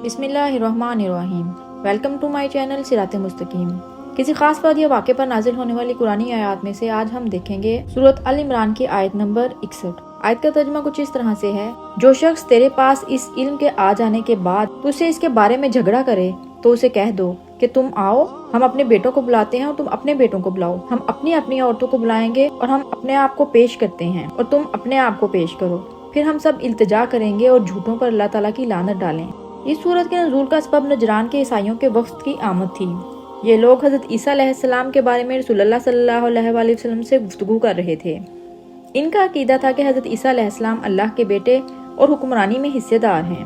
بسم اللہ الرحمن الرحیم۔ ویلکم ٹو مائی چینل صراط مستقیم۔ کسی خاص بات یا واقعے پر نازل ہونے والی قرآنی آیات میں سے آج ہم دیکھیں گے سورۃ ال عمران کی آیت نمبر 61۔ آیت کا ترجمہ کچھ اس طرح سے ہے: جو شخص تیرے پاس اس علم کے آ جانے کے بعد تجھ سے اس کے بارے میں جھگڑا کرے تو اسے کہہ دو کہ تم آؤ، ہم اپنے بیٹوں کو بلاتے ہیں اور تم اپنے بیٹوں کو بلاؤ، ہم اپنی اپنی عورتوں کو بلائیں گے اور ہم اپنے آپ کو پیش کرتے ہیں اور تم اپنے آپ کو پیش کرو، پھر ہم سب التجا کریں گے اور جھوٹوں پر اللہ تعالیٰ کی لعنت ڈالیں۔ اس سورت کے نزول کا سبب نجران کے عیسائیوں کے وفد کی آمد تھی۔ یہ لوگ حضرت عیسیٰ علیہ السلام کے بارے میں رسول اللہ صلی اللہ علیہ وآلہ وسلم سے گفتگو کر رہے تھے۔ ان کا عقیدہ تھا کہ حضرت عیسیٰ علیہ السلام اللہ کے بیٹے اور حکمرانی میں حصے دار ہیں۔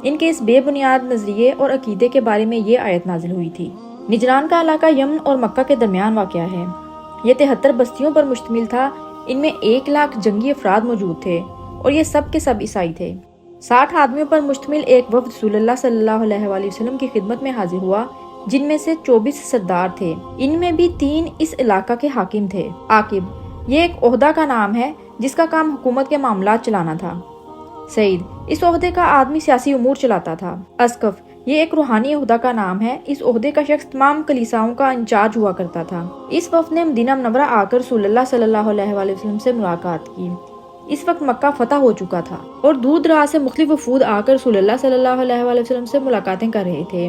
ان کے اس بے بنیاد نظریے اور عقیدے کے بارے میں یہ آیت نازل ہوئی تھی۔ نجران کا علاقہ یمن اور مکہ کے درمیان واقع ہے۔ یہ 73 بستیوں پر مشتمل تھا۔ ان میں 1,00,000 جنگی افراد موجود تھے اور یہ سب کے سب عیسائی تھے۔ 60 آدمیوں پر مشتمل ایک وفد رسول اللہ صلی اللہ علیہ وآلہ وسلم کی خدمت میں حاضر ہوا، جن میں سے 24 سردار تھے۔ ان میں بھی 3 اس علاقہ کے حاکم تھے۔ عاقب یہ ایک عہدہ کا نام ہے جس کا کام حکومت کے معاملات چلانا تھا۔ سعید اس عہدے کا آدمی سیاسی امور چلاتا تھا۔ اسقف یہ ایک روحانی عہدہ کا نام ہے۔ اس عہدے کا شخص تمام کلیساؤں کا انچارج ہوا کرتا تھا۔ اس وفد نے مدینہ منورہ آ کر رسول اللہ صلی اللہ علیہ وآلہ وسلم سے ملاقات کی۔ اس وقت مکہ فتح ہو چکا تھا اور دور دراز سے مختلف وفود آ کر رسول اللہ صلی اللہ علیہ وآلہ وسلم سے ملاقاتیں کر رہے تھے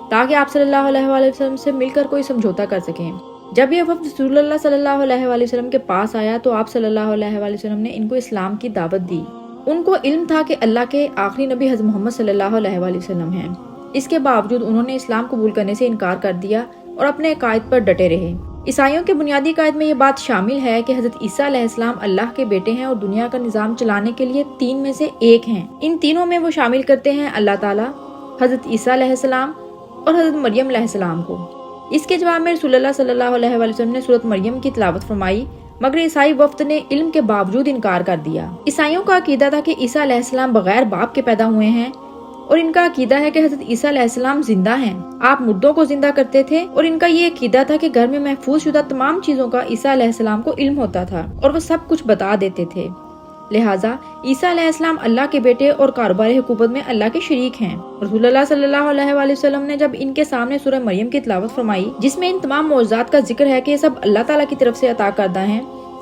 تاکہ آپ صلی اللہ علیہ وآلہ وسلم سے مل کر کوئی سمجھوتا کر سکیں۔ جب یہ وفد رسول اللہ صلی اللہ علیہ وآلہ وسلم کے پاس آیا تو آپ صلی اللہ علیہ وآلہ وسلم نے ان کو اسلام کی دعوت دی۔ ان کو علم تھا کہ اللہ کے آخری نبی حضرت محمد صلی اللہ علیہ وآلہ وسلم ہیں۔ اس کے باوجود انہوں نے اسلام قبول کرنے سے انکار کر دیا اور اپنے عقائد پر ڈٹے رہے۔ عیسائیوں کے بنیادی عقائد میں یہ بات شامل ہے کہ حضرت عیسیٰ علیہ السلام اللہ کے بیٹے ہیں اور دنیا کا نظام چلانے کے لیے 3 میں سے ایک ہیں۔ ان تینوں میں وہ شامل کرتے ہیں اللہ تعالیٰ، حضرت عیسیٰ علیہ السلام اور حضرت مریم علیہ السلام کو۔ اس کے جواب میں رسول اللہ صلی اللہ علیہ وآلہ وسلم نے سورۃ مریم کی تلاوت فرمائی، مگر عیسائی وفد نے علم کے باوجود انکار کر دیا۔ عیسائیوں کا عقیدہ تھا کہ عیسیٰ علیہ السلام بغیر باپ کے پیدا ہوئے ہیں اور ان کا عقیدہ ہے کہ حضرت عیسیٰ علیہ السلام زندہ ہیں۔ آپ مردوں کو زندہ کرتے تھے اور ان کا یہ عقیدہ تھا کہ گھر میں محفوظ شدہ تمام چیزوں کا عیسیٰ علیہ السلام کو علم ہوتا تھا اور وہ سب کچھ بتا دیتے تھے۔ لہٰذا عیسیٰ علیہ السلام اللہ کے بیٹے اور کاروبار حکومت میں اللہ کے شریک ہیں۔ رسول اللہ صلی اللہ علیہ وآلہ وسلم نے جب ان کے سامنے سورہ مریم کی تلاوت فرمائی، جس میں ان تمام معجزات کا ذکر ہے کہ یہ سب اللہ تعالیٰ کی طرف سے عطا کردہ ہیں،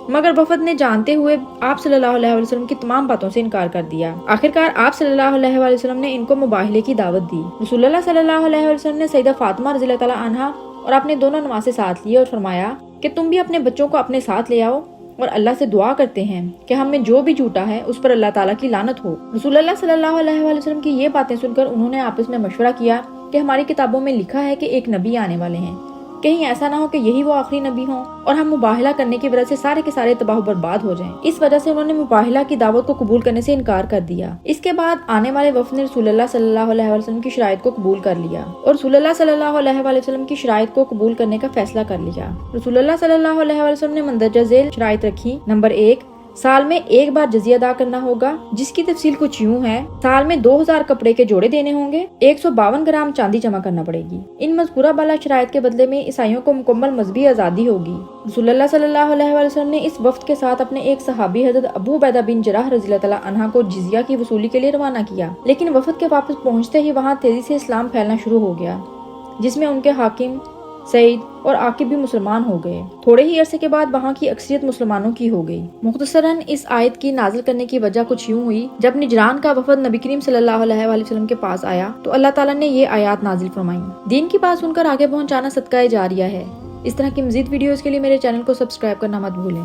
مگر وفد نے جانتے ہوئے آپ صلی اللہ علیہ وآلہ وسلم کی تمام باتوں سے انکار کر دیا۔ آخرکار آپ صلی اللہ علیہ وآلہ وسلم نے ان کو مباہلے کی دعوت دی۔ رسول اللہ صلی اللہ علیہ وآلہ وسلم نے سیدہ فاطمہ رضی اللہ تعالیٰ عنہا اور اپنے دونوں نواسے ساتھ لیے اور فرمایا کہ تم بھی اپنے بچوں کو اپنے ساتھ لے آؤ اور اللہ سے دعا کرتے ہیں کہ ہم میں جو بھی جھوٹا ہے اس پر اللہ تعالیٰ کی لعنت ہو۔ رسول اللہ صلی اللہ علیہ وآلہ وسلم کی یہ باتیں سن کر انہوں نے آپس میں مشورہ کیا کہ ہماری کتابوں میں لکھا ہے کہ ایک نبی آنے والے ہیں، کہیں ایسا نہ ہو کہ یہی وہ آخری نبی ہوں اور ہم مباہلہ کرنے کی وجہ سے سارے کے سارے تباہ و برباد ہو جائیں۔ اس وجہ سے انہوں نے مباہلہ کی دعوت کو قبول کرنے سے انکار کر دیا۔ اس کے بعد آنے والے وفد نے رسول اللہ صلی اللہ علیہ وآلہ وسلم کی شرائط کو قبول کر لیا اور رسول اللہ صلی اللہ علیہ وآلہ وسلم کی شرائط کو قبول کرنے کا فیصلہ کر لیا۔ رسول اللہ صلی اللہ علیہ وآلہ وسلم نے مندرجہ ذیل شرائط رکھی۔ نمبر 1، سال میں ایک بار جزیہ ادا کرنا ہوگا، جس کی تفصیل کچھ یوں ہے: سال میں 2000 کپڑے کے جوڑے دینے ہوں گے، 152 گرام چاندی جمع کرنا پڑے گی۔ ان مذکورہ بالا شرائط کے بدلے میں عیسائیوں کو مکمل مذہبی آزادی ہوگی۔ رسول اللہ صلی اللہ علیہ وآلہ وسلم نے اس وفد کے ساتھ اپنے ایک صحابی حضرت ابو عبیدہ بن جراح رضی اللہ تعالیٰ عنہ کو جزیہ کی وصولی کے لیے روانہ کیا، لیکن وفد کے واپس پہنچتے ہی وہاں تیزی سے اسلام پھیلنا شروع ہو گیا، جس میں ان کے حاکم سعید اور عاقب بھی مسلمان ہو گئے۔ تھوڑے ہی عرصے کے بعد وہاں کی اکثریت مسلمانوں کی ہو گئی۔ مختصراً اس آیت کی نازل کرنے کی وجہ کچھ یوں ہوئی: جب نجران کا وفد نبی کریم صلی اللہ علیہ وآلہ وسلم کے پاس آیا تو اللہ تعالیٰ نے یہ آیات نازل فرمائیں۔ دین کی بات سن کر آگے پہنچانا صدقہ جاریہ ہے۔ اس طرح کی مزید ویڈیوز کے لیے میرے چینل کو سبسکرائب کرنا مت بھولیں۔